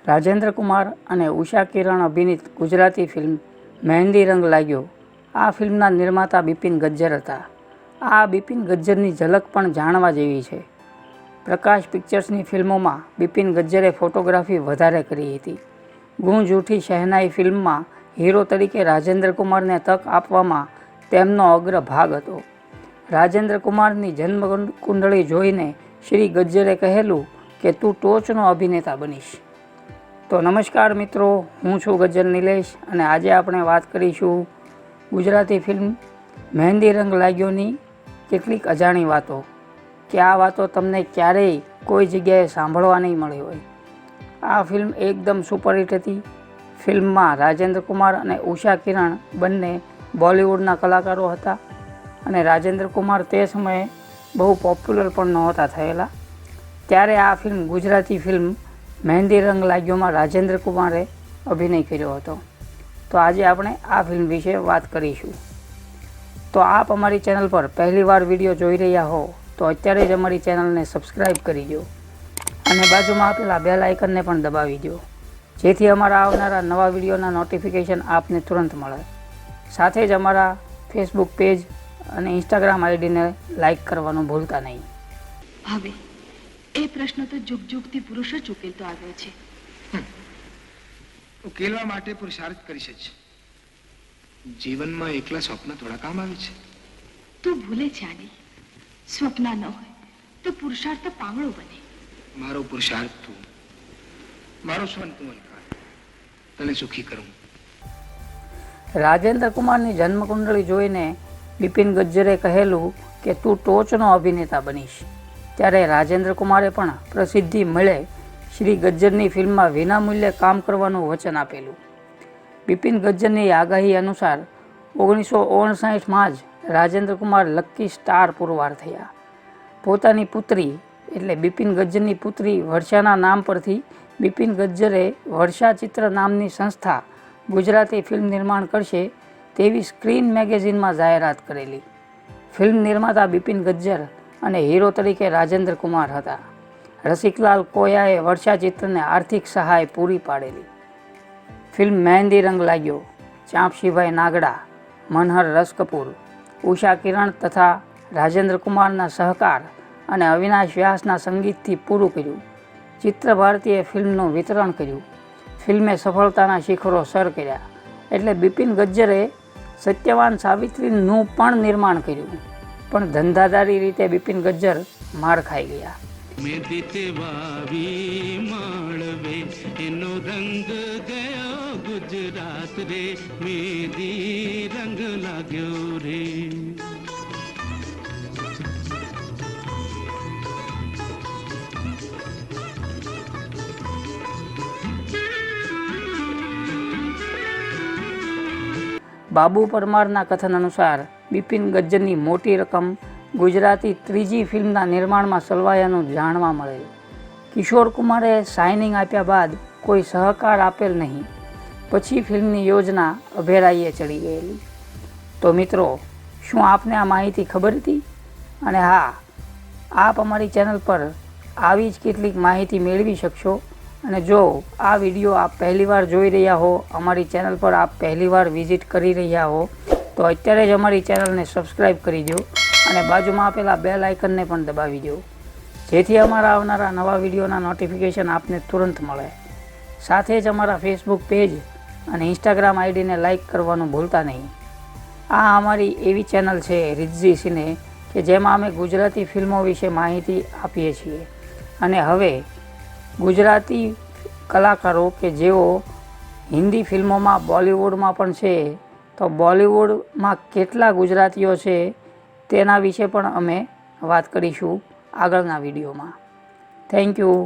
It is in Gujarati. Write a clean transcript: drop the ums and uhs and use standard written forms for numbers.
રાજેન્દ્ર કુમાર અને ઉષા કિરણ અભિનીત ગુજરાતી ફિલ્મ મહેંદી રંગ લાગ્યો. આ ફિલ્મના નિર્માતા બિપિન ગજ્જર હતા. આ બિપિન ગજ્જરની ઝલક પણ જાણવા જેવી છે. પ્રકાશ પિક્ચર્સની ફિલ્મોમાં બિપિન ગજ્જરે ફોટોગ્રાફી વધારે કરી હતી. ગૂંજ ઉઠી શહેનાઈ ફિલ્મમાં હીરો તરીકે રાજેન્દ્ર કુમારને તક આપવામાં તેમનો અગ્ર ભાગ હતો. રાજેન્દ્ર કુમારની જન્મ કુંડળી જોઈને શ્રી ગજ્જરે કહેલું કે તું ટોચનો અભિનેતા બનીશ. તો નમસ્કાર મિત્રો, હું છું ગજ્જર નિલેશ અને આજે આપણે વાત કરીશું ગુજરાતી ફિલ્મ મહેંદી રંગ લાગ્યોની કેટલીક અજાણી વાતો, કે આ વાતો તમને ક્યારેય કોઈ જગ્યાએ સાંભળવા નહીં મળી હોય. આ ફિલ્મ એકદમ સુપરહિટ હતી. ફિલ્મમાં રાજેન્દ્ર કુમાર અને ઉષા કિરણ બંને બોલિવૂડના કલાકારો હતા અને રાજેન્દ્ર કુમાર તે સમયે બહુ પોપ્યુલર પણ નહોતા થયેલા. ત્યારે આ ફિલ્મ ગુજરાતી ફિલ્મ મહેંદી રંગ લાગ્યોમાં રાજેન્દ્ર કુમારે અભિનય કર્યો હતો. તો આજે આપણે આ ફિલ્મ વિશે વાત કરીશું. તો આપ અમારી ચેનલ પર પહેલીવાર વિડીયો જોઈ રહ્યા હો તો અત્યારે જ અમારી ચેનલને સબસ્ક્રાઈબ કરી દો અને બાજુમાં આપેલા બેલ આઇકનને પણ દબાવી દો, જેથી અમારા આવનારા નવા વિડીયોના નોટિફિકેશન આપને તુરંત મળે. સાથે જ અમારા ફેસબુક પેજ અને ઇન્સ્ટાગ્રામ આઈડીને લાઈક કરવાનું ભૂલતા નહીં. હવે એ પ્રશ્ન તો જુગ જુગથી પુરુષો જ ઉકેલતો આવ્યો છે. ઉકેલવા માટે પુરુષાર્થ કરી છે. જીવનમાં એકલા સ્વપ્ન થોડા કામ આવે છે. તું ભૂલે છે આની, સ્વપ્ન ન હોય તો પુરુષાર્થ પાંગળો બને. મારો પુરુષાર્થ તું, મારો સ્વન તું અલકા, તને સુખી કરું. રાજેન્દ્ર કુમારની જન્મકુંડળી જોઈને બિપિન ગજ્જરે કહેલું કે તું ટોચનો અભિનેતા બનીશ. ત્યારે રાજેન્દ્ર કુમારે પણ પ્રસિદ્ધિ મળે શ્રી ગજ્જરની ફિલ્મમાં વિનામૂલ્યે કામ કરવાનું વચન આપેલું. બિપિન ગજ્જરની આગાહી અનુસાર 1959માં જ રાજેન્દ્ર કુમાર લકી સ્ટાર પુરવાર થયા. પોતાની પુત્રી એટલે બિપિન ગજ્જરની પુત્રી વર્ષાના નામ પરથી બિપિન ગજ્જરે વર્ષા ચિત્ર નામની સંસ્થા ગુજરાતી ફિલ્મ નિર્માણ કરશે તેવી સ્ક્રીન મેગેઝિનમાં જાહેરાત કરેલી. ફિલ્મ નિર્માતા બિપિન ગજ્જર અને હીરો તરીકે રાજેન્દ્ર કુમાર હતા. રસિકલાલ કોયાએ વર્ષા ચિત્રને આર્થિક સહાય પૂરી પાડેલી. ફિલ્મ મહેંદી રંગ લાગ્યો ચાંપશીભાઈ નાગડા, મનહર રસ કપૂર, ઉષા કિરણ તથા રાજેન્દ્ર કુમારના સહકાર અને અવિનાશ વ્યાસના સંગીતથી પૂરું કર્યું. ચિત્ર ભારતીએ ફિલ્મનું વિતરણ કર્યું. ફિલ્મે સફળતાના શિખરો સર કર્યા. એટલે બિપિન ગજ્જરે સત્યવાન સાવિત્રીનું પણ નિર્માણ કર્યું, પણ ધંધાદારી રીતે બિપિન ગજ્જર માર ખાઈ ગયા. ગુજરાત રે મહેંદી રંગ લાગ્યો રે. બાબુ પરમારના કથન અનુસાર બિપિન ગજ્જરની મોટી રકમ ગુજરાતી ત્રીજી ફિલ્મના નિર્માણમાં સલવાયાનું જાણવા મળે. કિશોર કુમારે સાઇનિંગ આપ્યા બાદ કોઈ સહકાર આપેલ નહીં. પછી ફિલ્મની યોજના અભેરાઈએ ચડી ગયેલી. તો મિત્રો, શું આપને આ માહિતી ખબર હતી? અને હા, આપ અમારી ચેનલ પર આવી જ કેટલીક માહિતી મેળવી શકશો. અને જો આ વિડીયો આપ પહેલીવાર જોઈ રહ્યા હો, અમારી ચેનલ પર આપ પહેલીવાર વિઝિટ કરી રહ્યા હો, તો અત્યારે જ અમારી ચેનલને સબસ્ક્રાઈબ કરી દો અને બાજુમાં આપેલા બેલ આઇકનને પણ દબાવી દો, જેથી અમારા આવનારા નવા વિડીયોના નોટિફિકેશન આપને તુરંત મળે. સાથે જ અમારા ફેસબુક પેજ અને ઇન્સ્ટાગ્રામ આઈડીને લાઈક કરવાનું ભૂલતા નહીં. આ અમારી એવી ચેનલ છે રિઝ્ઝી સિને, કે જેમાં અમે ગુજરાતી ફિલ્મો વિશે માહિતી આપીએ છીએ. અને હવે ગુજરાતી કલાકારો કે જેઓ હિન્દી ફિલ્મોમાં બોલિવૂડમાં પણ છે, તો બોલિવૂડમાં કેટલા ગુજરાતીઓ છે તેના વિશે પણ અમે વાત કરીશું આગળના વિડીયોમાં. Thank you.